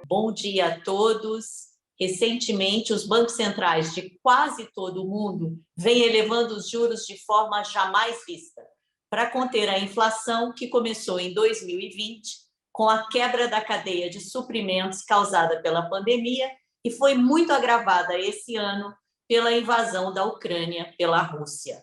Bom dia a todos. Recentemente, os bancos centrais de quase todo o mundo vêm elevando os juros de forma jamais vista, para conter a inflação que começou em 2020, com a quebra da cadeia de suprimentos causada pela pandemia e foi muito agravada esse ano pela invasão da Ucrânia pela Rússia.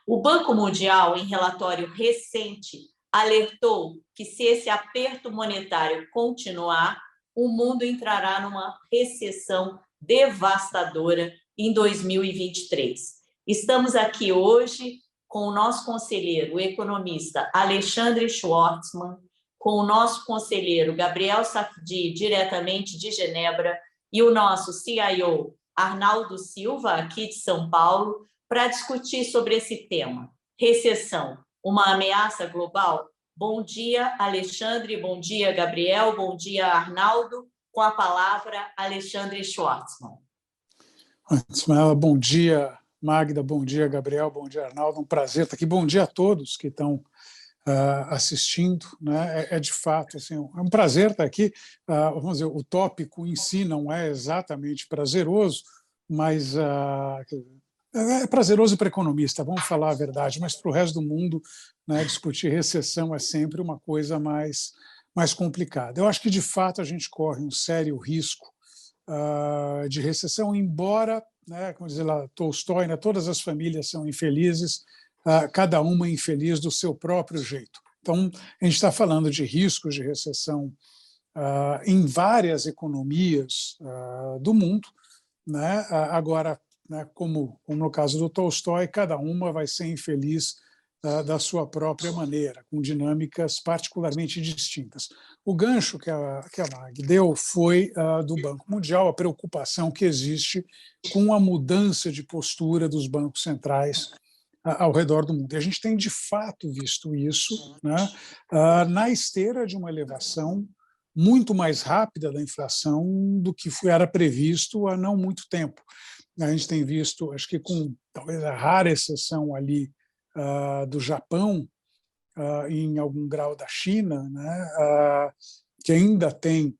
O Banco Mundial, em relatório recente, alertou que se esse aperto monetário continuar, o mundo entrará numa recessão devastadora em 2023. Estamos aqui hoje com o nosso conselheiro, o economista Alexandre Schwartzman, com o nosso conselheiro Gabriel Safdie, diretamente de Genebra, e o nosso CIO, Arnaldo Silva, aqui de São Paulo, para discutir sobre esse tema. Recessão, uma ameaça global? Bom dia, Alexandre, bom dia, Gabriel, bom dia, Arnaldo. Com a palavra, Alexandre Schwartzman. Bom dia, Magda, bom dia, Gabriel, bom dia, Arnaldo, um prazer estar aqui. Bom dia a todos que estão assistindo, né? De fato assim, é um prazer estar aqui. Vamos dizer, o tópico em si não é exatamente prazeroso, mas é prazeroso para economista, vamos falar a verdade, mas para o resto do mundo, né, discutir recessão é sempre uma coisa mais complicada. Eu acho que, de fato, a gente corre um sério risco de recessão, embora, né, como diz lá Tolstói, né, todas as famílias são infelizes, cada uma infeliz do seu próprio jeito. Então, a gente está falando de riscos de recessão em várias economias do mundo, né? Agora, né, como no caso do Tolstói, cada uma vai ser infeliz da sua própria maneira, com dinâmicas particularmente distintas. O gancho que a Mag deu foi do Banco Mundial, a preocupação que existe com a mudança de postura dos bancos centrais ao redor do mundo. E a gente tem, de fato, visto isso, né, na esteira de uma elevação muito mais rápida da inflação do que era previsto há não muito tempo. A gente tem visto, acho que com talvez a rara exceção ali do Japão, em algum grau da China, né, que ainda tem,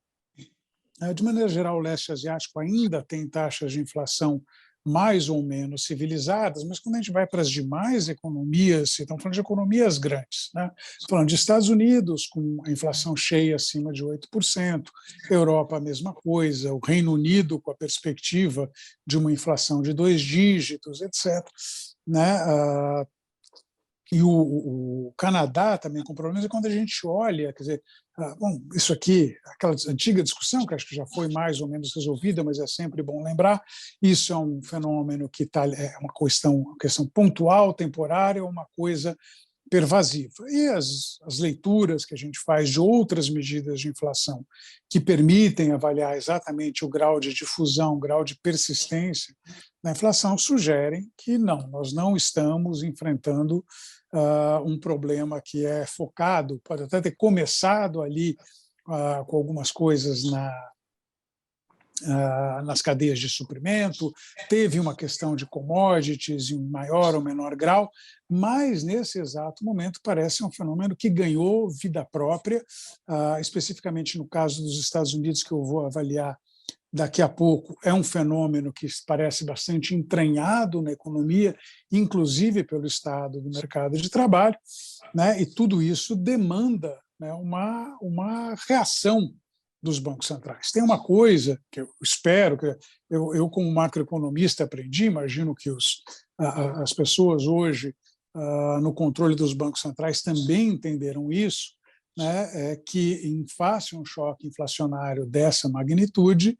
de maneira geral, o leste asiático ainda tem taxas de inflação mais ou menos civilizadas, mas quando a gente vai para as demais economias, estamos falando de economias grandes, né? Falando de Estados Unidos, com a inflação cheia acima de 8%, Europa a mesma coisa, o Reino Unido com a perspectiva de uma inflação de 2 dígitos, etc., né? E o Canadá também com problemas, e quando a gente olha, quer dizer, bom, isso aqui, aquela antiga discussão, que acho que já foi mais ou menos resolvida, mas é sempre bom lembrar, isso é um fenômeno que é uma questão pontual, temporária, uma coisa pervasiva. E as leituras que a gente faz de outras medidas de inflação que permitem avaliar exatamente o grau de difusão, o grau de persistência da inflação, sugerem que não, nós não estamos enfrentando um problema que é focado, pode até ter começado ali com algumas coisas nas cadeias de suprimento, teve uma questão de commodities em maior ou menor grau, mas nesse exato momento parece um fenômeno que ganhou vida própria, especificamente no caso dos Estados Unidos, que eu vou avaliar daqui a pouco. É um fenômeno que parece bastante entranhado na economia, inclusive pelo estado do mercado de trabalho, né? E tudo isso demanda, né, uma reação dos bancos centrais. Tem uma coisa que eu espero, que eu como macroeconomista aprendi, imagino que as pessoas hoje no controle dos bancos centrais também entenderam isso, né, é que em face a um choque inflacionário dessa magnitude,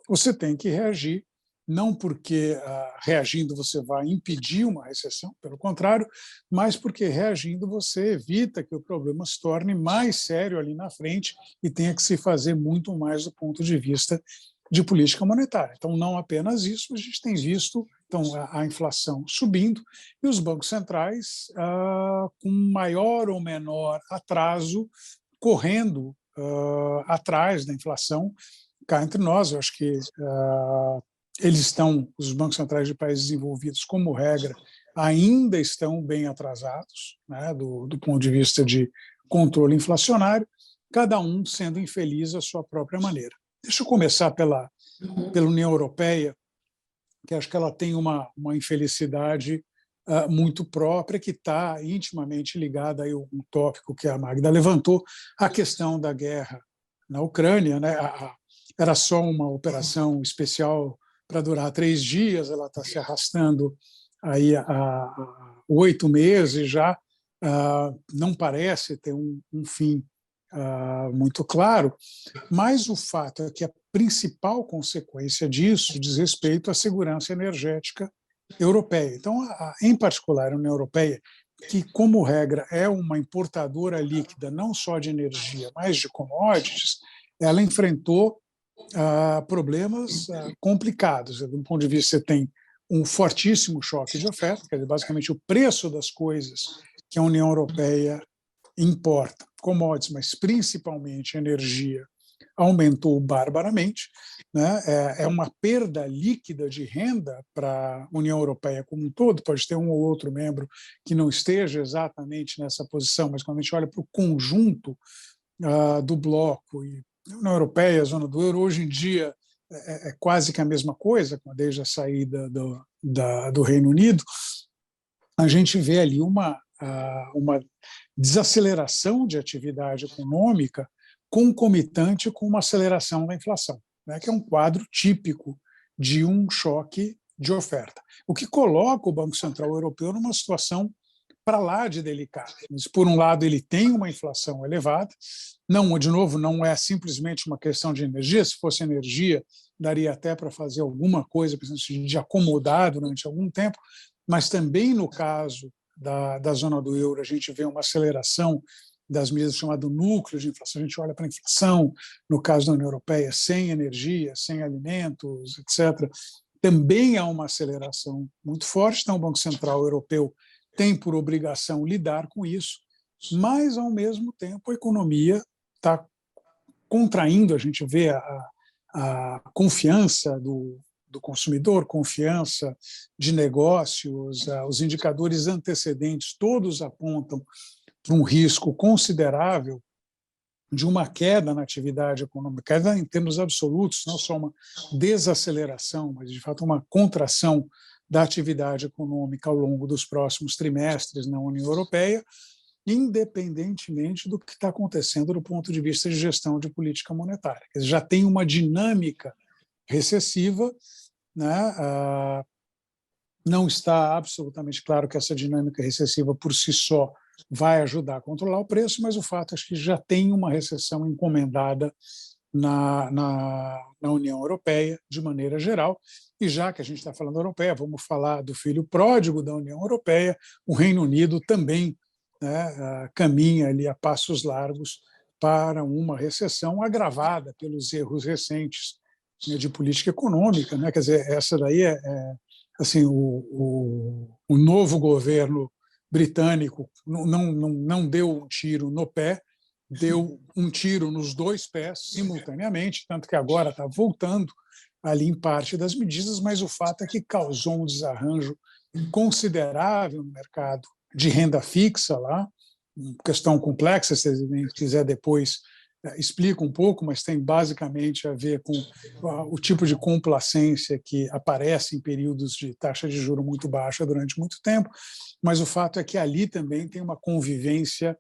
você tem que reagir, não porque reagindo você vai impedir uma recessão, pelo contrário, mas porque reagindo você evita que o problema se torne mais sério ali na frente e tenha que se fazer muito mais do ponto de vista de política monetária. Então, não apenas isso, a gente tem visto a inflação subindo e os bancos centrais com maior ou menor atraso, correndo atrás da inflação. Cá entre nós, eu acho que os bancos centrais de países desenvolvidos, como regra, ainda estão bem atrasados, né, do ponto de vista de controle inflacionário, cada um sendo infeliz à sua própria maneira. Deixa eu começar pela União Europeia, que acho que ela tem uma infelicidade muito própria, que está intimamente ligada a um tópico que a Magda levantou, a questão da guerra na Ucrânia. Né? Era só uma operação especial para durar 3 dias, ela está se arrastando aí há 8 meses já, não parece ter um fim muito claro, mas o fato é que a principal consequência disso diz respeito à segurança energética europeia. Então, em particular, a União Europeia, que, como regra, é uma importadora líquida não só de energia, mas de commodities, ela enfrentou problemas complicados. Do ponto de vista, você tem um fortíssimo choque de oferta, quer dizer, basicamente o preço das coisas que a União Europeia importa, commodities, mas principalmente energia, aumentou barbaramente. Né? É uma perda líquida de renda para a União Europeia como um todo. Pode ter um ou outro membro que não esteja exatamente nessa posição, mas quando a gente olha para o conjunto do bloco, e a União Europeia, a zona do euro, hoje em dia é quase que a mesma coisa, desde a saída do Reino Unido, a gente vê ali uma desaceleração de atividade econômica concomitante com uma aceleração da inflação, né, que é um quadro típico de um choque de oferta, o que coloca o Banco Central Europeu numa situação para lá de delicada. Por um lado, ele tem uma inflação elevada, de novo, não é simplesmente uma questão de energia. Se fosse energia, daria até para fazer alguma coisa de acomodar durante algum tempo, mas também no caso da zona do euro, a gente vê uma aceleração das medidas chamadas núcleo de inflação. A gente olha para a inflação, no caso da União Europeia, sem energia, sem alimentos, etc. Também há uma aceleração muito forte. Então, o Banco Central Europeu tem por obrigação lidar com isso, mas, ao mesmo tempo, a economia está contraindo. A gente vê a confiança do consumidor, confiança de negócios, os indicadores antecedentes todos apontam para um risco considerável de uma queda na atividade econômica, queda em termos absolutos, não só uma desaceleração, mas, de fato, uma contração da atividade econômica ao longo dos próximos trimestres na União Europeia, independentemente do que está acontecendo do ponto de vista de gestão de política monetária. Quer dizer, já tem uma dinâmica recessiva, né? Não está absolutamente claro que essa dinâmica recessiva por si só vai ajudar a controlar o preço, mas o fato é que já tem uma recessão encomendada na União Europeia, de maneira geral. E já que a gente está falando da Europeia, vamos falar do filho pródigo da União Europeia. O Reino Unido também, né, caminha ali a passos largos para uma recessão agravada pelos erros recentes, né, de política econômica. Né? Quer dizer, essa daí assim, o novo governo britânico não deu um tiro no pé, deu um tiro nos 2 pés simultaneamente, tanto que agora está voltando ali em parte das medidas, mas o fato é que causou um desarranjo considerável no mercado de renda fixa lá, questão complexa. Se você quiser depois explica um pouco, mas tem basicamente a ver com o tipo de complacência que aparece em períodos de taxa de juros muito baixa durante muito tempo, mas o fato é que ali também tem uma convivência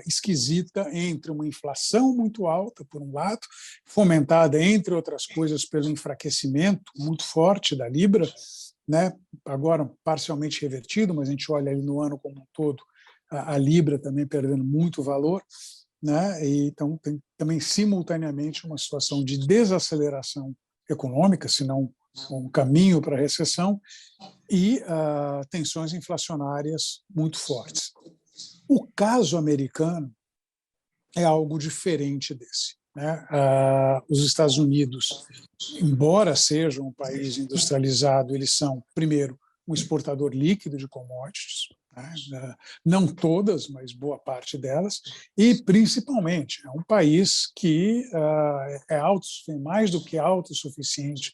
esquisita entre uma inflação muito alta, por um lado, fomentada, entre outras coisas, pelo enfraquecimento muito forte da Libra, né? Agora parcialmente revertido, mas a gente olha ali no ano como um todo, a Libra também perdendo muito valor, né? E então tem também simultaneamente uma situação de desaceleração econômica, se não um caminho para a recessão, e tensões inflacionárias muito fortes. O caso americano é algo diferente desse, né? Os Estados Unidos, embora sejam um país industrializado, eles são, primeiro, um exportador líquido de commodities, né? Não todas, mas boa parte delas, e, principalmente, é um país que é mais do que autossuficiente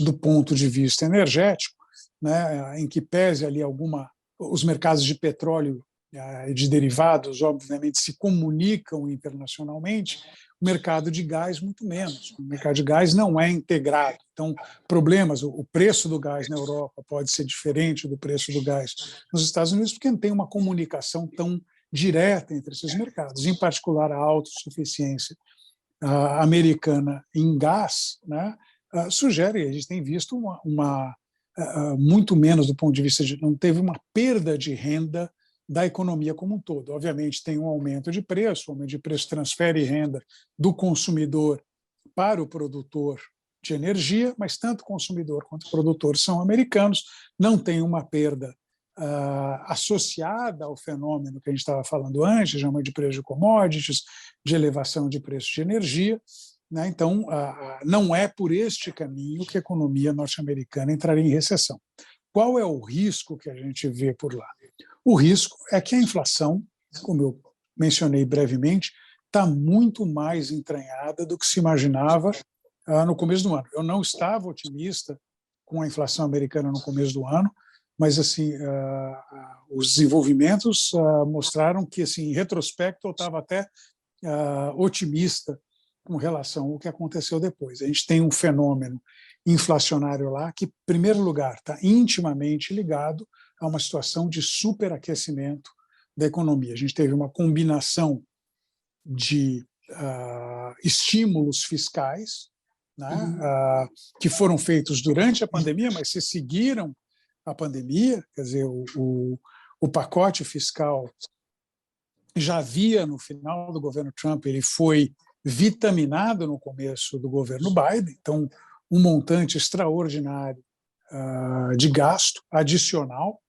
do ponto de vista energético, né? Em que pese ali os mercados de petróleo e de derivados, obviamente, se comunicam internacionalmente, o mercado de gás muito menos. O mercado de gás não é integrado. Então, problemas, o preço do gás na Europa pode ser diferente do preço do gás nos Estados Unidos, porque não tem uma comunicação tão direta entre esses mercados, em particular a autossuficiência americana em gás, né, sugere, a gente tem visto muito menos do ponto de vista de não teve uma perda de renda da economia como um todo. Obviamente tem um aumento de preço, o aumento de preço transfere renda do consumidor para o produtor de energia, mas tanto o consumidor quanto o produtor são americanos, não tem uma perda associada ao fenômeno que a gente estava falando antes, chama de preço de commodities, de elevação de preço de energia, né? Então, não é por este caminho que a economia norte-americana entraria em recessão. Qual é o risco que a gente vê por lá? O risco é que a inflação, como eu mencionei brevemente, está muito mais entranhada do que se imaginava no começo do ano. Eu não estava otimista com a inflação americana no começo do ano, mas assim, os desenvolvimentos mostraram que, assim, em retrospecto, eu estava até otimista com relação ao que aconteceu depois. A gente tem um fenômeno inflacionário lá que, em primeiro lugar, está intimamente ligado a uma situação de superaquecimento da economia. A gente teve uma combinação de estímulos fiscais, né, que foram feitos durante a pandemia, mas se seguiram a pandemia, quer dizer, o pacote fiscal já havia no final do governo Trump, ele foi vitaminado no começo do governo Biden, então um montante extraordinário de gasto adicional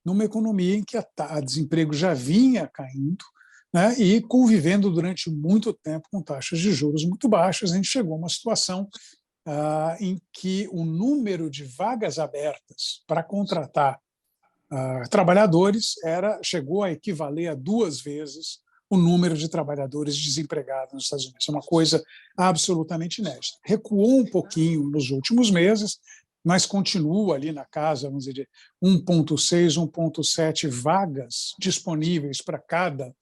numa economia em que a desemprego já vinha caindo, né, e convivendo durante muito tempo com taxas de juros muito baixas. A gente chegou a uma situação em que o número de vagas abertas para contratar trabalhadores chegou a equivaler a 2 vezes o número de trabalhadores desempregados nos Estados Unidos. É uma coisa absolutamente inédita. Recuou um pouquinho nos últimos meses, mas continua ali na casa, vamos dizer, de 1,6, 1,7 vagas disponíveis para cada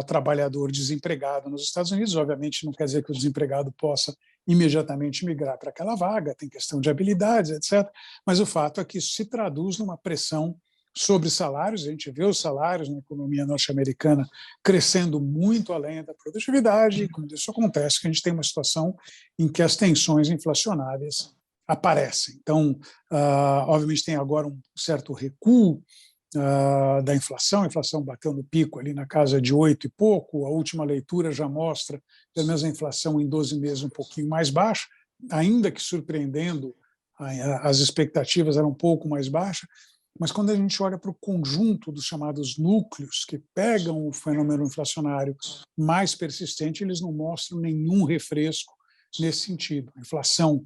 trabalhador desempregado nos Estados Unidos. Obviamente, não quer dizer que o desempregado possa imediatamente migrar para aquela vaga, tem questão de habilidades, etc. Mas o fato é que isso se traduz numa pressão sobre salários. A gente vê os salários na economia norte-americana crescendo muito além da produtividade, e quando isso acontece, que a gente tem uma situação em que as tensões inflacionárias aparecem. Então, obviamente, tem agora um certo recuo da inflação. A inflação bateu no pico ali na casa de 8 e pouco, a última leitura já mostra, pelo menos a inflação em 12 meses um pouquinho mais baixa, ainda que surpreendendo, as expectativas eram um pouco mais baixas, mas quando a gente olha para o conjunto dos chamados núcleos que pegam o fenômeno inflacionário mais persistente, eles não mostram nenhum refresco nesse sentido. A inflação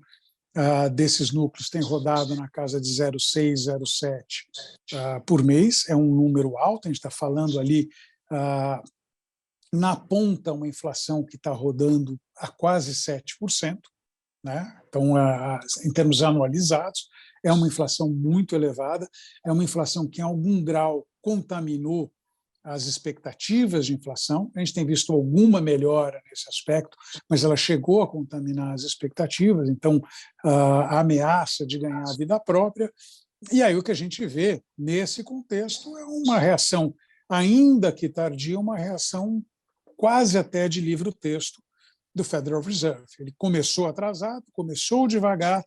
desses núcleos tem rodado na casa de 0,6, 0,7 por mês, é um número alto. A gente está falando ali na ponta uma inflação que está rodando a quase 7%, né? Então, em termos anualizados, é uma inflação muito elevada, é uma inflação que em algum grau contaminou as expectativas de inflação. A gente tem visto alguma melhora nesse aspecto, mas ela chegou a contaminar as expectativas. Então, a ameaça de ganhar a vida própria. E aí o que a gente vê nesse contexto é uma reação, ainda que tardia, uma reação quase até de livro-texto do Federal Reserve. Ele começou atrasado, começou devagar,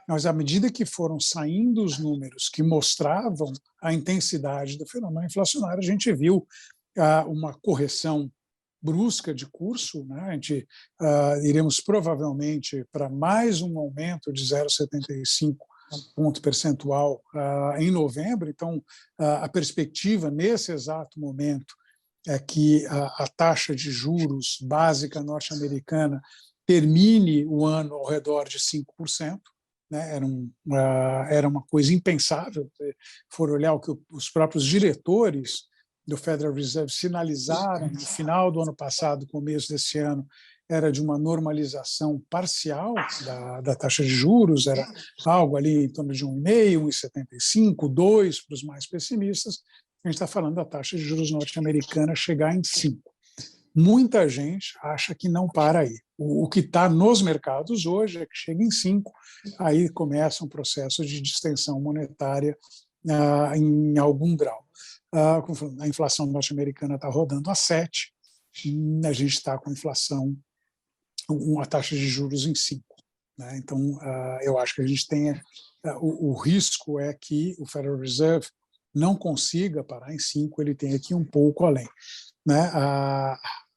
mas à medida que foram saindo os números que mostravam a intensidade do fenômeno inflacionário, a gente viu uma correção brusca de curso, né? A gente iremos provavelmente para mais um aumento de 0,75 ponto percentual em novembro. Então, a perspectiva nesse exato momento é que a taxa de juros básica norte-americana termine o ano ao redor de 5%. Né? Era uma coisa impensável. Se for olhar o que os próprios diretores do Federal Reserve sinalizaram no final do ano passado, começo desse ano, era de uma normalização parcial da taxa de juros, era algo ali em torno de 1,5, 1,75, 2 para os mais pessimistas. A gente está falando da taxa de juros norte-americana chegar em 5. Muita gente acha que não para aí. O que está nos mercados hoje é que chega em 5, aí começa um processo de distensão monetária em algum grau. A inflação norte-americana está rodando a 7, e a gente está com inflação, uma taxa de juros em 5. Né? Então, eu acho que a gente tem... O risco é que o Federal Reserve não consiga parar em 5, ele tem aqui um pouco além. Né?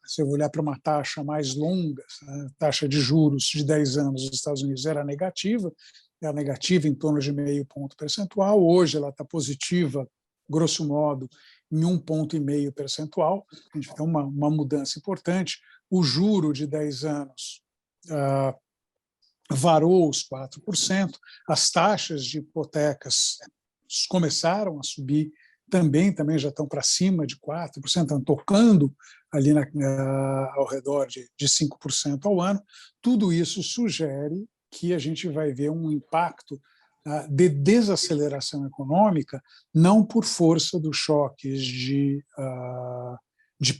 Se eu olhar para uma taxa mais longa, a taxa de juros de 10 anos nos Estados Unidos era negativa em torno de 0,5 ponto percentual, hoje ela está positiva, grosso modo, em 1,5 ponto percentual, a gente tem uma mudança importante. O juro de 10 anos varou os 4%, as taxas de hipotecas começaram a subir, também já estão para cima de 4%, estão tocando ali ao redor de 5% ao ano. Tudo isso sugere que a gente vai ver um impacto de desaceleração econômica, não por força dos choques de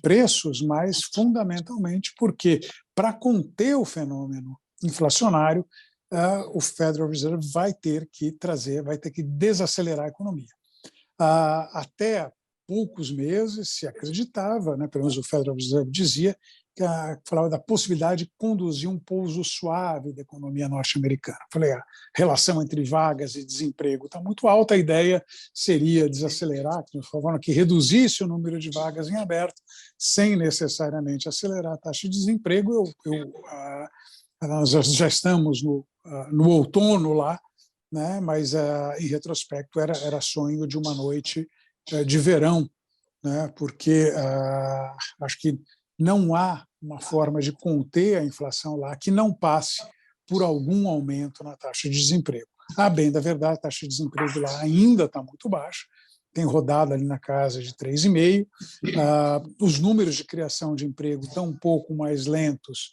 preços, mas fundamentalmente porque, para conter o fenômeno inflacionário, o Federal Reserve vai ter que desacelerar a economia. Até poucos meses se acreditava, né, pelo menos o Federal Reserve dizia, falava da possibilidade de conduzir um pouso suave da economia norte-americana. Falei, a relação entre vagas e desemprego está muito alta, a ideia seria desacelerar, que reduzisse o número de vagas em aberto, sem necessariamente acelerar a taxa de desemprego. Nós já estamos no outono lá, né, mas, em retrospecto, era sonho de uma noite de verão, né, porque acho que não há uma forma de conter a inflação lá que não passe por algum aumento na taxa de desemprego. A bem da verdade, a taxa de desemprego lá ainda está muito baixa, tem rodado ali na casa de 3,5%. Os números de criação de emprego estão um pouco mais lentos,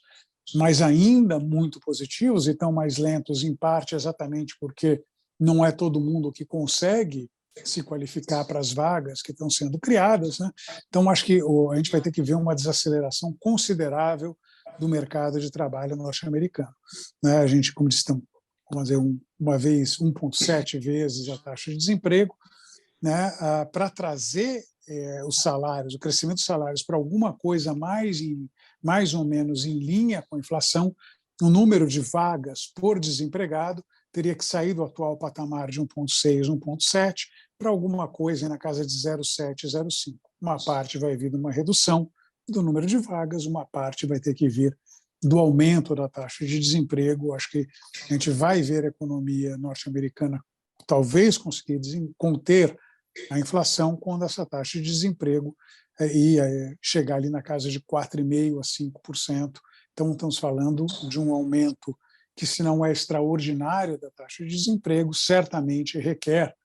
mas ainda muito positivos, e estão mais lentos em parte exatamente porque não é todo mundo que consegue se qualificar para as vagas que estão sendo criadas, né? Então, acho que a gente vai ter que ver uma desaceleração considerável do mercado de trabalho norte-americano. Né? A gente, como disse, vamos dizer, uma vez 1,7 vezes a taxa de desemprego, né? Para trazer os salários, o crescimento dos salários para alguma coisa mais ou menos em linha com a inflação, o número de vagas por desempregado teria que sair do atual patamar de 1,6, 1,7 para alguma coisa na casa de 0,7, 0,5. Uma parte vai vir de uma redução do número de vagas, uma parte vai ter que vir do aumento da taxa de desemprego. Acho que a gente vai ver a economia norte-americana talvez conseguir conter a inflação quando essa taxa de desemprego ia chegar ali na casa de 4,5% a 5%. Então, estamos falando de um aumento que, se não é extraordinário da taxa de desemprego, certamente requer,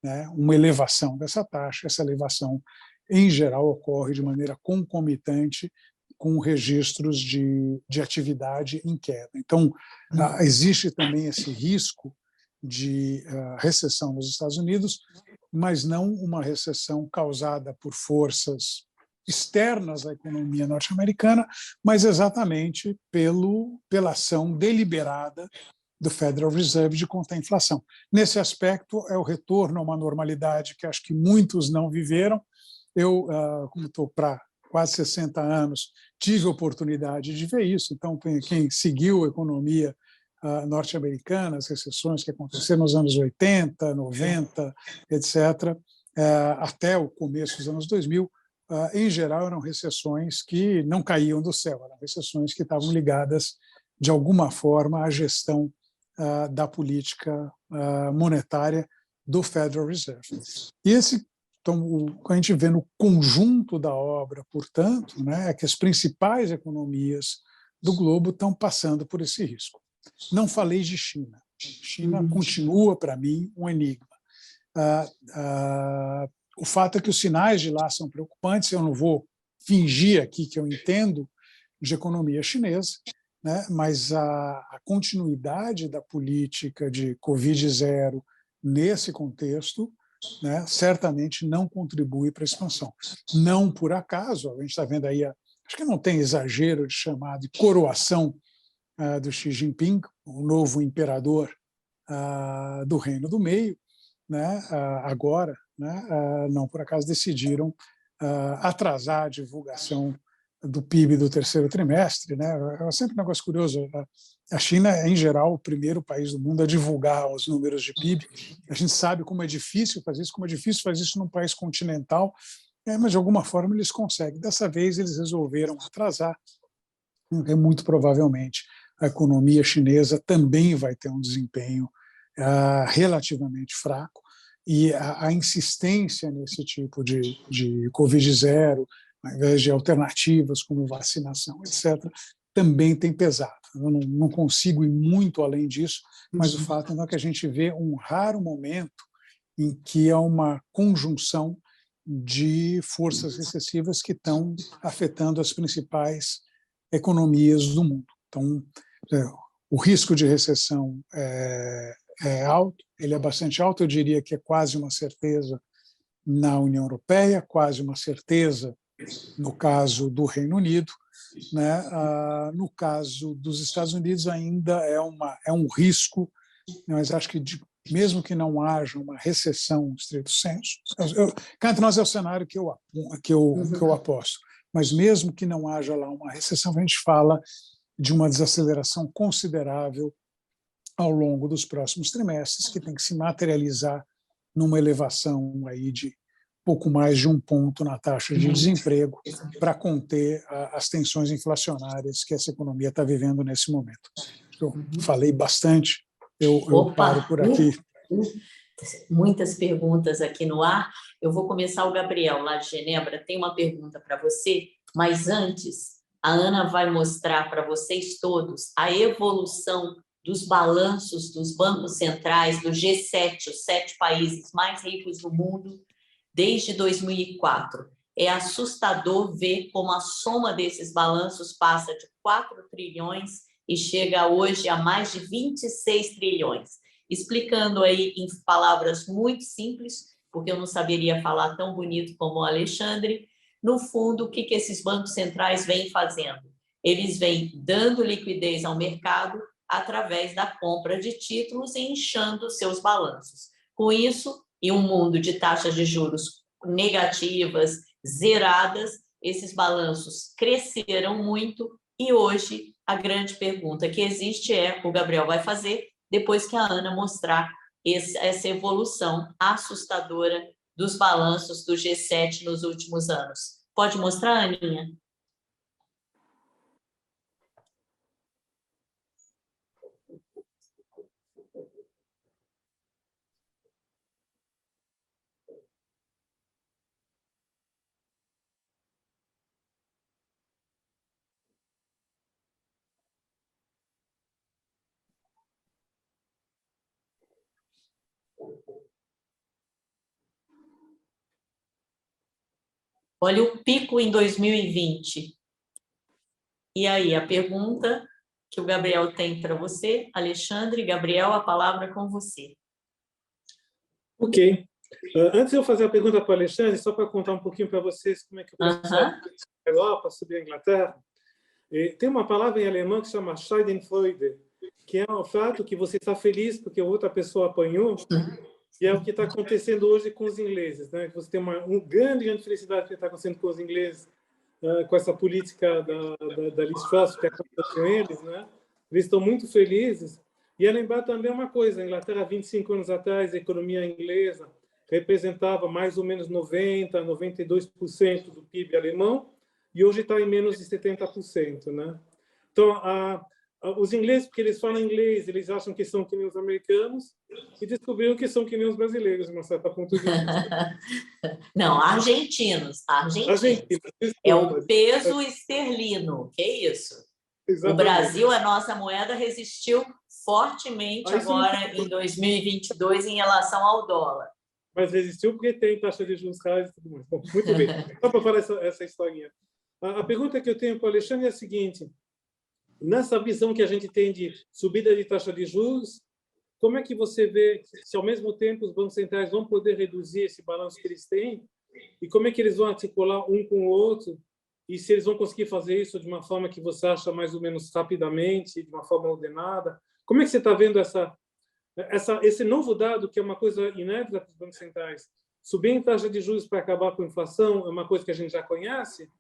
né, uma elevação dessa taxa. Essa elevação, em geral, ocorre de maneira concomitante com registros de atividade em queda. Então, existe também esse risco de recessão nos Estados Unidos, mas não uma recessão causada por forças externas à economia norte-americana, mas exatamente pela ação deliberada do Federal Reserve de conter a inflação. Nesse aspecto, é o retorno a uma normalidade que acho que muitos não viveram. Eu, como estou para quase 60 anos, tive a oportunidade de ver isso. Então, quem seguiu a economia norte-americana, as recessões que aconteceram nos anos 80, 90, etc., até o começo dos anos 2000, em geral, eram recessões que não caíam do céu, eram recessões que estavam ligadas, de alguma forma, à gestão da política monetária do Federal Reserve. E então, o que a gente vê no conjunto da obra, portanto, né, é que as principais economias do globo estão passando por esse risco. Não falei de China. China continua, para mim, um enigma. O fato é que os sinais de lá são preocupantes. Eu não vou fingir aqui que eu entendo de economia chinesa, né? Mas a continuidade da política de Covid-0 nesse contexto, né, certamente não contribui para a expansão. Não por acaso, a gente está vendo aí, acho que não tem exagero de chamar de coroação do Xi Jinping, o novo imperador do Reino do Meio, né, agora, né, não por acaso decidiram atrasar a divulgação do PIB do terceiro trimestre, né? É sempre um negócio curioso. A China é, em geral, o primeiro país do mundo a divulgar os números de PIB. A gente sabe como é difícil fazer isso, como é difícil fazer isso num país continental, mas de alguma forma eles conseguem. Dessa vez eles resolveram atrasar, porque muito provavelmente a economia chinesa também vai ter um desempenho relativamente fraco, e a insistência nesse tipo de Covid-0, ao invés de alternativas como vacinação, etc., também tem pesado. Eu não consigo ir muito além disso, mas o fato é que a gente vê um raro momento em que há uma conjunção de forças recessivas que estão afetando as principais economias do mundo. Então, o risco de recessão é alto, ele é bastante alto, eu diria que é quase uma certeza na União Europeia, quase uma certeza no caso do Reino Unido, né? No caso dos Estados Unidos ainda é um risco, mas acho que mesmo que não haja uma recessão estrito sensu, cá entre nós é o cenário que eu aposto, mas mesmo que não haja lá uma recessão, a gente fala de uma desaceleração considerável ao longo dos próximos trimestres, que tem que se materializar numa elevação aí de pouco mais de 1 ponto na taxa de desemprego para conter as tensões inflacionárias que essa economia está vivendo nesse momento. Eu falei bastante, eu paro por aqui. Muitas perguntas aqui no ar. Eu vou começar, o Gabriel, lá de Genebra, tem uma pergunta para você, mas antes, a Ana vai mostrar para vocês todos a evolução dos balanços dos bancos centrais do G7, os 7 países mais ricos do mundo, desde 2004. É assustador ver como a soma desses balanços passa de 4 trilhões e chega hoje a mais de 26 trilhões. Explicando aí em palavras muito simples, porque eu não saberia falar tão bonito como o Alexandre, no fundo, o que esses bancos centrais vêm fazendo? Eles vêm dando liquidez ao mercado através da compra de títulos e inchando seus balanços. Com isso, em um mundo de taxas de juros negativas, zeradas, esses balanços cresceram muito e hoje a grande pergunta que existe o Gabriel vai fazer depois que a Ana mostrar essa evolução assustadora dos balanços do G7 nos últimos anos. Pode mostrar, Aninha? Olha o pico em 2020. E aí, a pergunta que o Gabriel tem para você, Alexandre, Gabriel, a palavra é com você. Ok. Antes de eu fazer a pergunta para o Alexandre, só para contar um pouquinho para vocês como é que eu penso sobre a Europa, sobre a Inglaterra, tem uma palavra em alemão que se chama Schadenfreude, que é o fato que você está feliz porque outra pessoa apanhou, e é o que está acontecendo hoje com os ingleses, né? Você tem uma grande felicidade que está acontecendo com os ingleses, com essa política da Liz Truss que aconteceu com eles, né? Eles estão muito felizes. E é lembrar também uma coisa, a Inglaterra, 25 anos atrás, a economia inglesa representava mais ou menos 90%, 92% do PIB alemão, e hoje está em menos de 70%, né? Então, os ingleses, porque eles falam inglês, eles acham que são que nem os americanos, e descobriram que são que nem os brasileiros, de uma certa ponto de vista. Não, argentinos. É o peso esterlino, que é isso? Exatamente. O Brasil, a nossa moeda, resistiu fortemente agora em 2022 em relação ao dólar. Mas resistiu porque tem taxa de juros reais e tudo mais. Bom, muito bem. Só para falar essa historinha. A pergunta que eu tenho para o Alexandre é a seguinte: nessa visão que a gente tem de subida de taxa de juros, como é que você vê se, ao mesmo tempo, os bancos centrais vão poder reduzir esse balanço que eles têm e como é que eles vão articular um com o outro e se eles vão conseguir fazer isso de uma forma que você acha mais ou menos rapidamente, de uma forma ordenada? Como é que você está vendo esse novo dado, que é uma coisa inédita para os bancos centrais? Subir em taxa de juros para acabar com a inflação é uma coisa que a gente já conhece,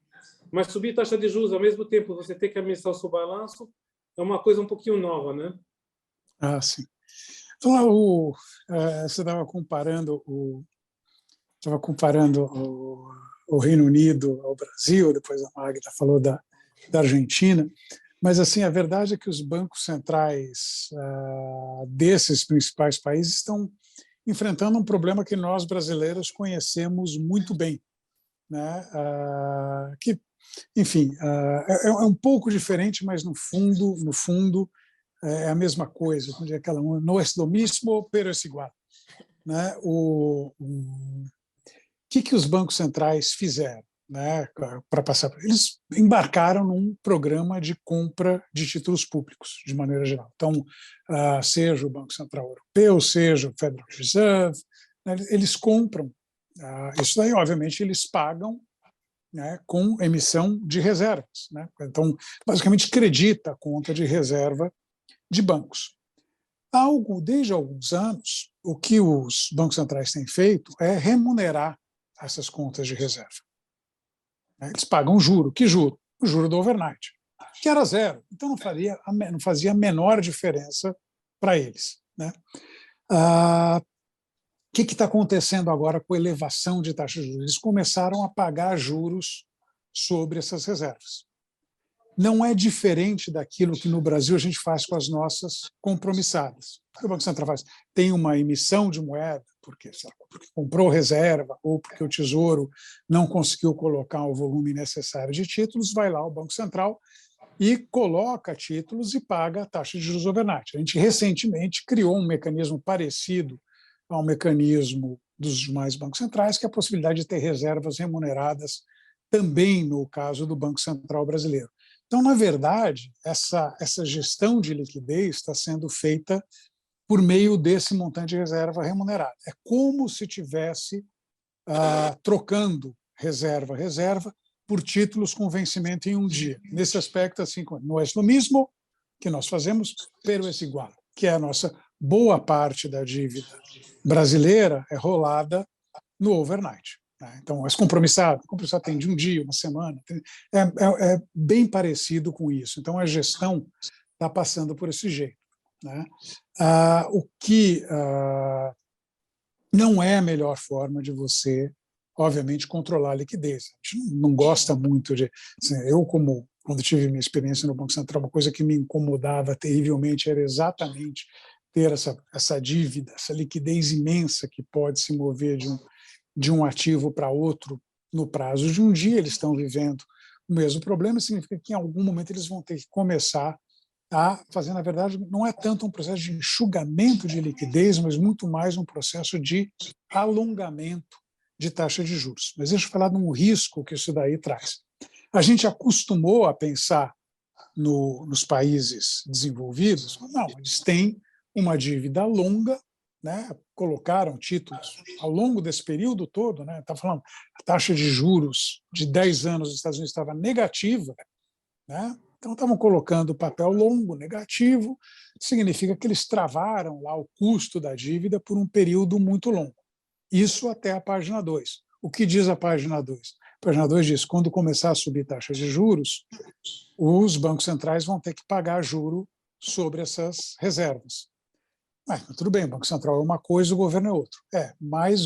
mas subir taxa de juros ao mesmo tempo você ter que administrar o seu balanço é uma coisa um pouquinho nova, né? Ah, sim. Então, você estava comparando o Reino Unido ao Brasil, depois a Magda falou da Argentina, mas assim, a verdade é que os bancos centrais desses principais países estão enfrentando um problema que nós brasileiros conhecemos muito bem, né? Que, enfim, é um pouco diferente, mas no fundo é a mesma coisa. No es lo mismo, pero es igual, né? O que os bancos centrais fizeram, né, para passar? Eles embarcaram num programa de compra de títulos públicos, de maneira geral. Então, seja o Banco Central Europeu, seja o Federal Reserve, né, eles compram. Isso daí, obviamente, eles pagam, né, com emissão de reservas, né? Então, basicamente, credita a conta de reserva de bancos. Desde alguns anos, o que os bancos centrais têm feito é remunerar essas contas de reserva. Eles pagam juro. Que juro? O juro do overnight, que era zero. Então, não fazia a menor diferença para eles, né? O que está acontecendo agora com a elevação de taxas de juros? Eles começaram a pagar juros sobre essas reservas. Não é diferente daquilo que no Brasil a gente faz com as nossas compromissadas. O que o Banco Central faz? Tem uma emissão de moeda, porque comprou reserva ou porque o Tesouro não conseguiu colocar o volume necessário de títulos, vai lá o Banco Central e coloca títulos e paga a taxa de juros overnight. A gente recentemente criou um mecanismo parecido ao mecanismo dos demais bancos centrais, que é a possibilidade de ter reservas remuneradas também no caso do Banco Central brasileiro. Então, na verdade, essa gestão de liquidez está sendo feita por meio desse montante de reserva remunerada. É como se tivesse trocando reserva por títulos com vencimento em um dia. Nesse aspecto, assim, não é o mesmo que nós fazemos, pero es igual, que é a nossa boa parte da dívida brasileira é rolada no overnight. Então, as compromissado tem de um dia, uma semana, é bem parecido com isso. Então, a gestão está passando por esse jeito, né? O que não é a melhor forma de você, obviamente, controlar a liquidez. A gente não gosta muito de... Assim, eu, quando tive minha experiência no Banco Central, uma coisa que me incomodava terrivelmente era exatamente ter essa dívida, essa liquidez imensa que pode se mover de um ativo para outro no prazo de um dia. Eles estão vivendo o mesmo problema, significa que em algum momento eles vão ter que começar a fazer, na verdade, não é tanto um processo de enxugamento de liquidez, mas muito mais um processo de alongamento de taxa de juros. Mas deixa eu falar de um risco que isso daí traz. A gente acostumou a pensar nos países desenvolvidos, não, eles têm uma dívida longa, né? Colocaram títulos ao longo desse período todo, né? Tá falando, a taxa de juros de 10 anos nos Estados Unidos estava negativa, né? Então estavam colocando papel longo negativo, significa que eles travaram lá o custo da dívida por um período muito longo. Isso até a página 2. O que diz a página 2? A página 2 diz: quando começar a subir taxas de juros, os bancos centrais vão ter que pagar juro sobre essas reservas. Mas tudo bem, o Banco Central é uma coisa, o governo é outra. Mas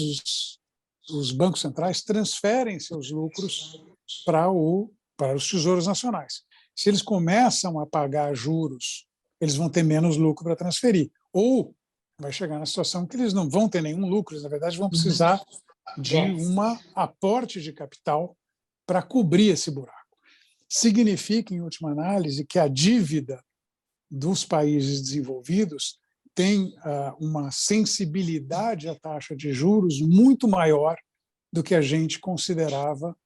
os bancos centrais transferem seus lucros para os tesouros nacionais. Se eles começam a pagar juros, eles vão ter menos lucro para transferir. Ou vai chegar na situação que eles não vão ter nenhum lucro, eles, na verdade, vão precisar de um aporte de capital para cobrir esse buraco. Significa, em última análise, que a dívida dos países desenvolvidos tem uma sensibilidade à taxa de juros muito maior do que a gente considerava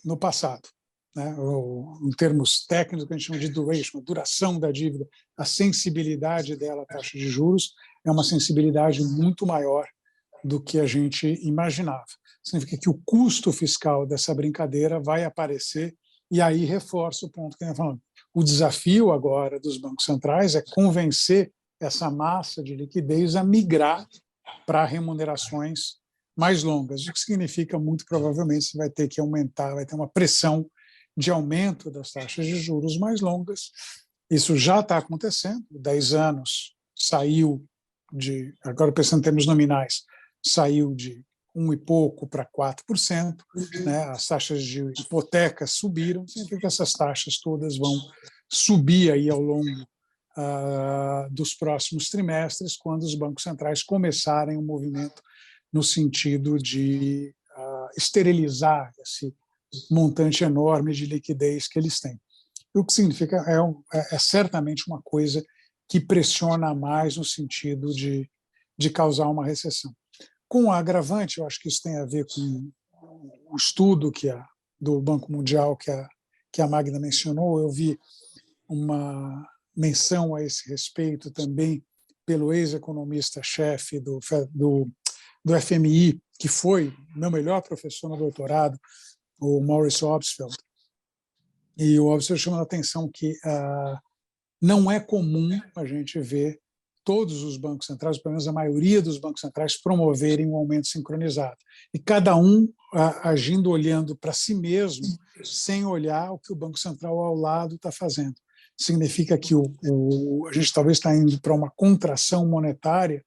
no passado. né, ou, em termos técnicos, que a gente chama de duration, a duração da dívida, a sensibilidade dela à taxa de juros é uma sensibilidade muito maior do que a gente imaginava. Significa que o custo fiscal dessa brincadeira vai aparecer, e aí reforça o ponto que eu estava falando. O desafio agora dos bancos centrais é convencer essa massa de liquidez a migrar para remunerações mais longas, o que significa, muito provavelmente, você vai ter que aumentar, vai ter uma pressão de aumento das taxas de juros mais longas. Isso já está acontecendo, 10 anos saiu de, agora pensando em termos nominais, saiu de 1 e pouco para 4%, né? As taxas de hipoteca subiram, significa que essas taxas todas vão subir aí ao longo dos próximos trimestres, quando os bancos centrais começarem um movimento no sentido de esterilizar esse montante enorme de liquidez que eles têm. O que significa é certamente uma coisa que pressiona mais no sentido de causar uma recessão. Com o agravante, eu acho que isso tem a ver com o estudo do Banco Mundial que a Magda mencionou. Eu vi uma menção a esse respeito também pelo ex-economista-chefe do FMI, que foi meu melhor professor no doutorado, o Maurice Obstfeld. E o Obstfeld chama a atenção que não é comum a gente ver todos os bancos centrais, pelo menos a maioria dos bancos centrais, promoverem um aumento sincronizado. E cada um agindo, olhando para si mesmo, sem olhar o que o Banco Central ao lado está fazendo. Significa que a gente talvez está indo para uma contração monetária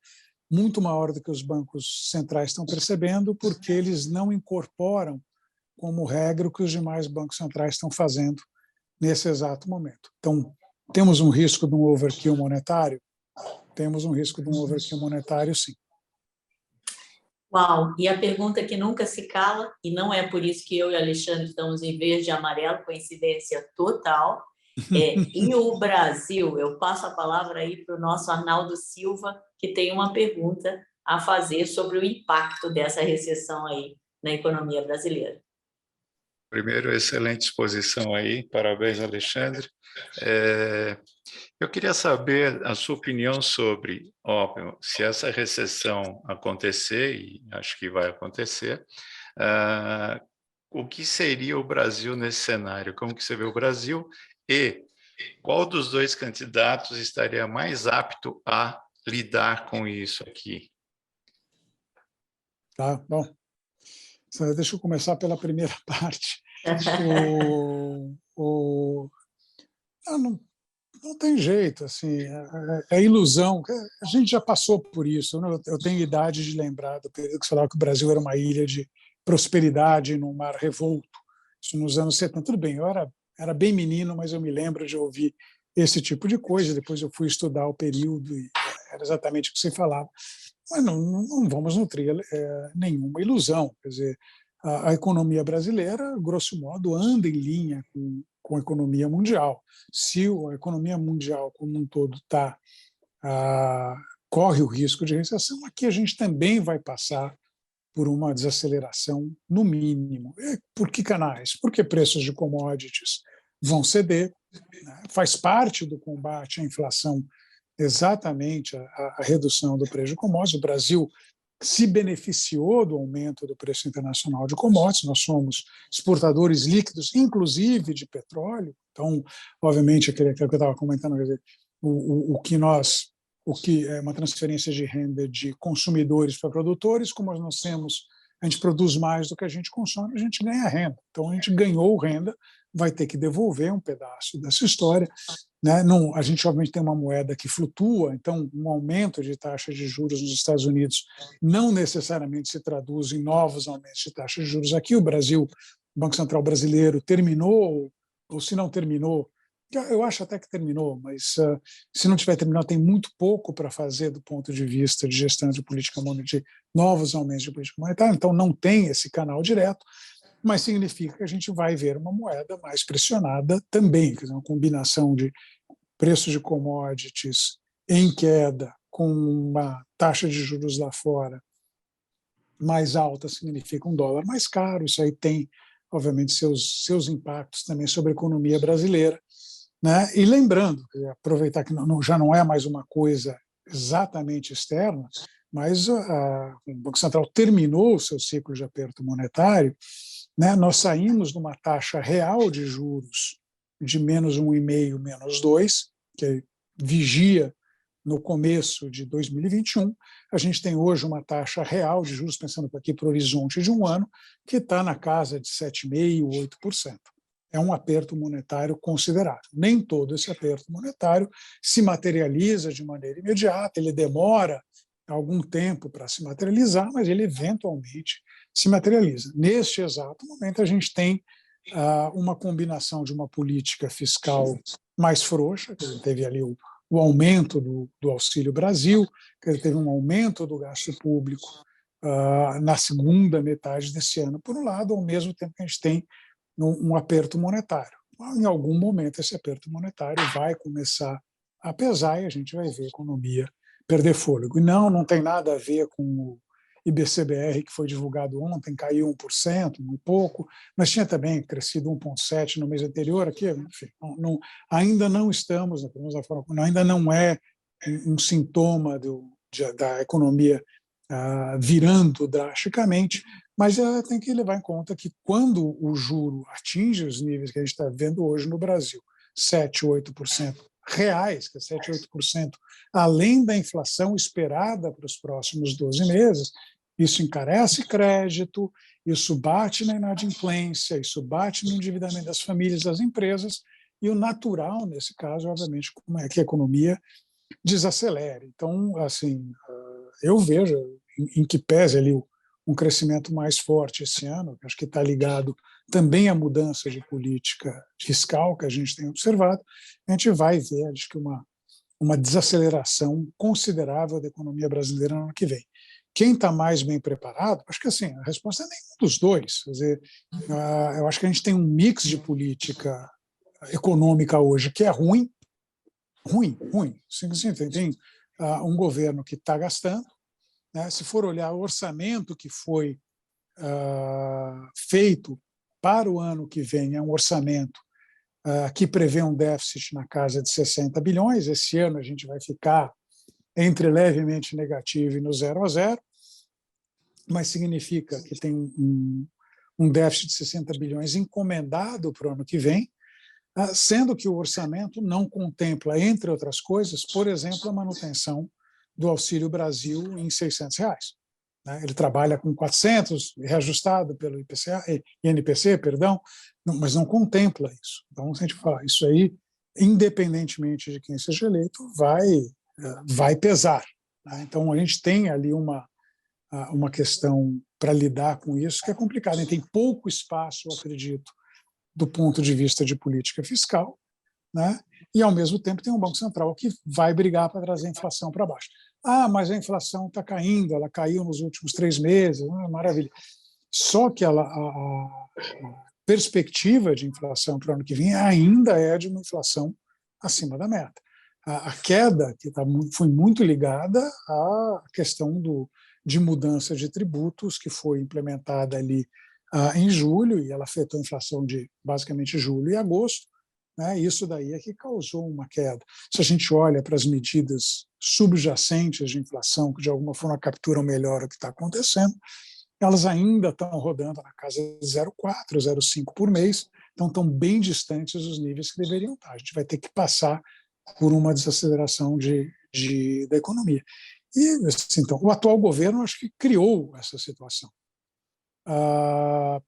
muito maior do que os bancos centrais estão percebendo, porque eles não incorporam como regra o que os demais bancos centrais estão fazendo nesse exato momento. Então, temos um risco de um overkill monetário? Temos um risco de um overkill monetário, sim. Uau! E a pergunta que nunca se cala, e não é por isso que eu e Alexandre estamos em verde e amarelo, coincidência total, e o Brasil? Eu passo a palavra aí para o nosso Arnaldo Silva, que tem uma pergunta a fazer sobre o impacto dessa recessão aí na economia brasileira. Primeiro, excelente exposição aí, parabéns, Alexandre. Eu queria saber a sua opinião sobre, óbvio, se essa recessão acontecer, e acho que vai acontecer, o que seria o Brasil nesse cenário? Como que você vê o Brasil? E qual dos dois candidatos estaria mais apto a lidar com isso aqui? Tá, bom. Deixa eu começar pela primeira parte. Não tem jeito, assim, é ilusão. A gente já passou por isso, né? Eu tenho idade de lembrar do período que se falava que o Brasil era uma ilha de prosperidade num mar revolto. Isso nos anos 70. Tudo bem, eu era bem menino, mas eu me lembro de ouvir esse tipo de coisa. Depois eu fui estudar o período e era exatamente o que você falava. Mas não vamos nutrir nenhuma ilusão. Quer dizer, a economia brasileira, grosso modo, anda em linha com a economia mundial. Se a economia mundial como um todo corre o risco de recessão, aqui a gente também vai passar por uma desaceleração, no mínimo. Por que canais? Porque preços de commodities vão ceder, né? Faz parte do combate à inflação exatamente a redução do preço de commodities. O Brasil se beneficiou do aumento do preço internacional de commodities. Nós somos exportadores líquidos, inclusive de petróleo. Então, obviamente, aquilo que eu estava comentando, quer dizer, o que é uma transferência de renda de consumidores para produtores, como nós temos, a gente produz mais do que a gente consome, a gente ganha renda. Então, a gente ganhou renda, vai ter que devolver um pedaço dessa história, né? Não, a gente, obviamente, tem uma moeda que flutua, então um aumento de taxa de juros nos Estados Unidos não necessariamente se traduz em novos aumentos de taxa de juros aqui. O Brasil, o Banco Central brasileiro, terminou, ou se não terminou, eu acho até que terminou, mas se não tiver terminado, tem muito pouco para fazer do ponto de vista de gestão de política monetária, de novos aumentos de política monetária, então não tem esse canal direto, mas significa que a gente vai ver uma moeda mais pressionada também, quer dizer, uma combinação de preços de commodities em queda com uma taxa de juros lá fora mais alta significa um dólar mais caro. Isso aí tem obviamente, seus impactos também sobre a economia brasileira, né? E lembrando, aproveitar que já não é mais uma coisa exatamente externa, mas o Banco Central terminou o seu ciclo de aperto monetário, né? Nós saímos de uma taxa real de juros de menos 1,5%, menos 2%, que vigia no começo de 2021, a gente tem hoje uma taxa real de juros, pensando aqui para o horizonte de um ano, que está na casa de 7,5%, 8%. É um aperto monetário considerável. Nem todo esse aperto monetário se materializa de maneira imediata, ele demora algum tempo para se materializar, mas ele eventualmente se materializa. Neste exato momento, a gente tem uma combinação de uma política fiscal mais frouxa, que teve ali o aumento do Auxílio Brasil, que teve um aumento do gasto público na segunda metade desse ano, por um lado, ao mesmo tempo que a gente tem um aperto monetário. Em algum momento, esse aperto monetário vai começar a pesar e a gente vai ver a economia perder fôlego. E não tem nada a ver com o IBCBR, que foi divulgado ontem, caiu 1%, muito pouco, mas tinha também crescido 1,7% no mês anterior. Aqui, enfim, ainda não estamos, ainda não é um sintoma da economia virando drasticamente, mas tem que levar em conta que quando o juro atinge os níveis que a gente está vendo hoje no Brasil, 7%, 8% reais, que é 7%, 8%, além da inflação esperada para os próximos 12 meses, isso encarece crédito, isso bate na inadimplência, isso bate no endividamento das famílias, das empresas, e o natural, nesse caso, obviamente, é que a economia desacelere. Então, assim, eu vejo, em que pese ali um crescimento mais forte esse ano, acho que está ligado também à mudança de política fiscal que a gente tem observado, a gente vai ver, acho que uma desaceleração considerável da economia brasileira no ano que vem. Quem está mais bem preparado? Acho que assim, a resposta é nenhum dos dois. Quer dizer, eu acho que a gente tem um mix de política econômica hoje que é ruim. Sim, tem um governo que está gastando, né? Se for olhar o orçamento que foi feito para o ano que vem, é um orçamento que prevê um déficit na casa de 60 bilhões. Esse ano a gente vai ficar entre levemente negativo e no 0 a 0, mas significa que tem um déficit de 60 bilhões encomendado para o ano que vem, sendo que o orçamento não contempla, entre outras coisas, por exemplo, a manutenção do Auxílio Brasil em R$600. Ele trabalha com 400, reajustado pelo INPC, mas não contempla isso. Então, se a gente falar isso aí, independentemente de quem seja eleito, vai pesar. Então, a gente tem ali uma questão para lidar com isso que é complicada. A gente tem pouco espaço, eu acredito, do ponto de vista de política fiscal, né? E, ao mesmo tempo, tem um Banco Central que vai brigar para trazer a inflação para baixo. Mas a inflação está caindo, ela caiu nos últimos 3 meses, maravilha. Só que a perspectiva de inflação para o ano que vem ainda é de uma inflação acima da meta. A queda que foi muito ligada à questão de mudança de tributos que foi implementada ali em julho, e ela afetou a inflação de basicamente julho e agosto, né? Isso daí é que causou uma queda. Se a gente olha para as medidas subjacentes de inflação, que de alguma forma capturam melhor o que está acontecendo, elas ainda estão rodando na casa de 0,4, 0,5 por mês, então estão bem distantes dos níveis que deveriam estar. A gente vai ter que passar por uma desaceleração da economia. E, assim, então, o atual governo, acho que criou essa situação. A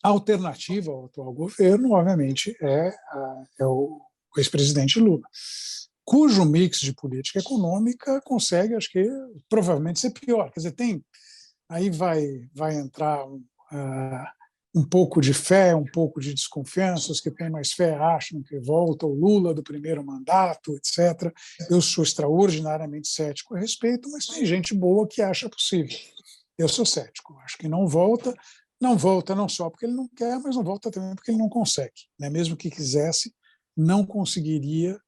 alternativa ao atual governo, obviamente, é o ex-presidente Lula, cujo mix de política econômica consegue, acho que, provavelmente ser pior. Quer dizer, aí vai entrar um pouco de fé, um pouco de desconfiança. Os que têm mais fé acham que volta o Lula do primeiro mandato, etc. Eu sou extraordinariamente cético a respeito, mas tem gente boa que acha possível. Eu sou cético, acho que não volta não só porque ele não quer, mas não volta também porque ele não consegue. Né? Mesmo que quisesse, não conseguiria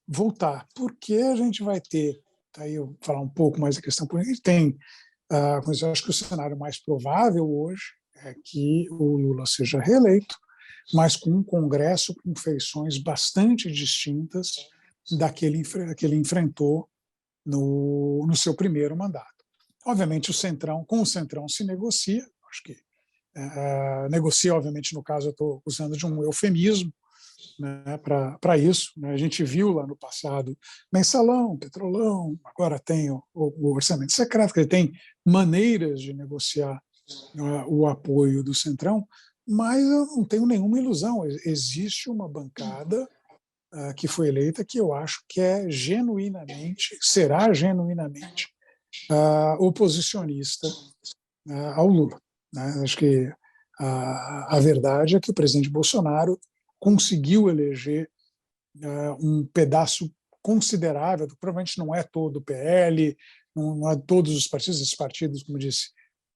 voltar, porque a gente vai ter, aí eu vou falar um pouco mais da questão política, eu acho que o cenário mais provável hoje é que o Lula seja reeleito, mas com um Congresso com feições bastante distintas daquele que ele enfrentou no seu primeiro mandato. Obviamente, com o Centrão se negocia, acho que negocia, obviamente, no caso, eu estou usando de um eufemismo, né, para isso. Né? A gente viu lá no passado mensalão, petrolão, agora tem o orçamento secreto, que ele tem maneiras de negociar o apoio do Centrão, mas eu não tenho nenhuma ilusão. Existe uma bancada que foi eleita que eu acho que será genuinamente oposicionista ao Lula. Né? Acho que a verdade é que o presidente Bolsonaro conseguiu eleger um pedaço considerável, provavelmente não é todo o PL, não é todos os partidos, esses partidos, como disse,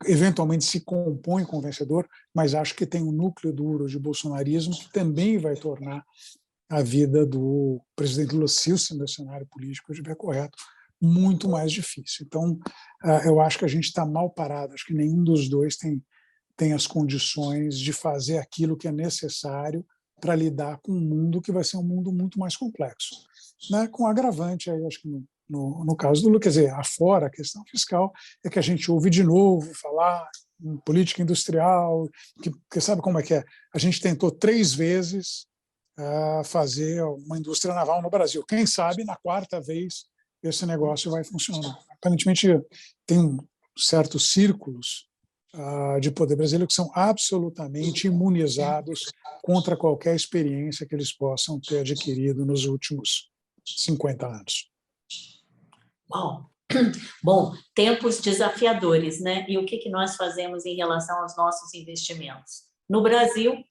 eventualmente se compõem com o vencedor, mas acho que tem um núcleo duro de bolsonarismo que também vai tornar a vida do presidente Lula, se o cenário político estiver correto, muito mais difícil. Então, eu acho que a gente está mal parado, acho que nenhum dos dois tem as condições de fazer aquilo que é necessário para lidar com um mundo que vai ser um mundo muito mais complexo. Né? Com agravante, aí, acho que no caso do Lula, quer dizer, afora a questão fiscal, é que a gente ouve de novo falar em política industrial, que sabe como é que é? A gente tentou 3 vezes fazer uma indústria naval no Brasil. Quem sabe, na 4ª vez, esse negócio vai funcionar. Aparentemente, tem certos círculos de poder brasileiro que são absolutamente imunizados contra qualquer experiência que eles possam ter adquirido nos últimos 50 anos. Bom, tempos desafiadores, né? E o que nós fazemos em relação aos nossos investimentos? No Brasil,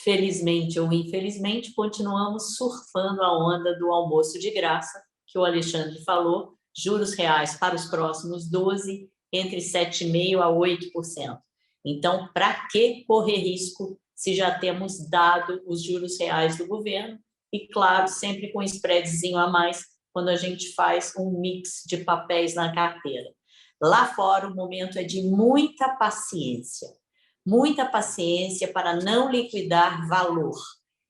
felizmente ou infelizmente, continuamos surfando a onda do almoço de graça, que o Alexandre falou, juros reais para os próximos 12, entre 7,5% a 8%. Então, para que correr risco se já temos dado os juros reais do governo? E, claro, sempre com spreadzinho a mais, quando a gente faz um mix de papéis na carteira. Lá fora, o momento é de muita paciência para não liquidar valor.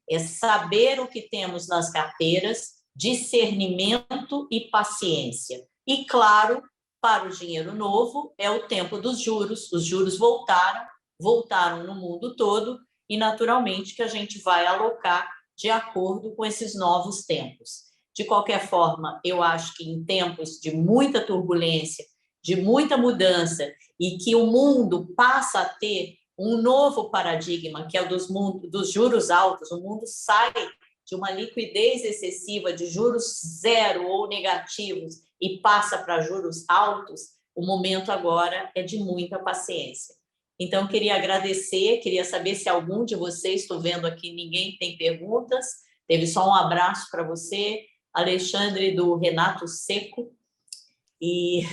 É saber o que temos nas carteiras, discernimento e paciência. E, claro, para o dinheiro novo, é o tempo dos juros. Os juros voltaram no mundo todo e, naturalmente, que a gente vai alocar de acordo com esses novos tempos. De qualquer forma, eu acho que em tempos de muita turbulência, de muita mudança, e que o mundo passa a ter um novo paradigma, que é o dos juros altos, o mundo sai de uma liquidez excessiva de juros zero ou negativos e passa para juros altos, o momento agora é de muita paciência. Então, queria agradecer, queria saber se algum de vocês, estou vendo aqui, ninguém tem perguntas, teve só um abraço para você, Alexandre, do Renato Seco, e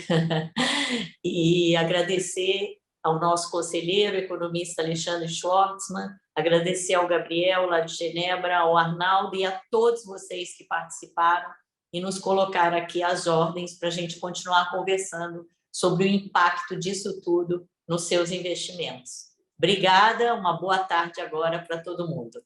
agradecer ao nosso conselheiro, economista Alexandre Schwartzman, agradecer ao Gabriel, lá de Genebra, ao Arnaldo e a todos vocês que participaram e nos colocaram aqui as ordens para a gente continuar conversando sobre o impacto disso tudo nos seus investimentos. Obrigada, uma boa tarde agora para todo mundo.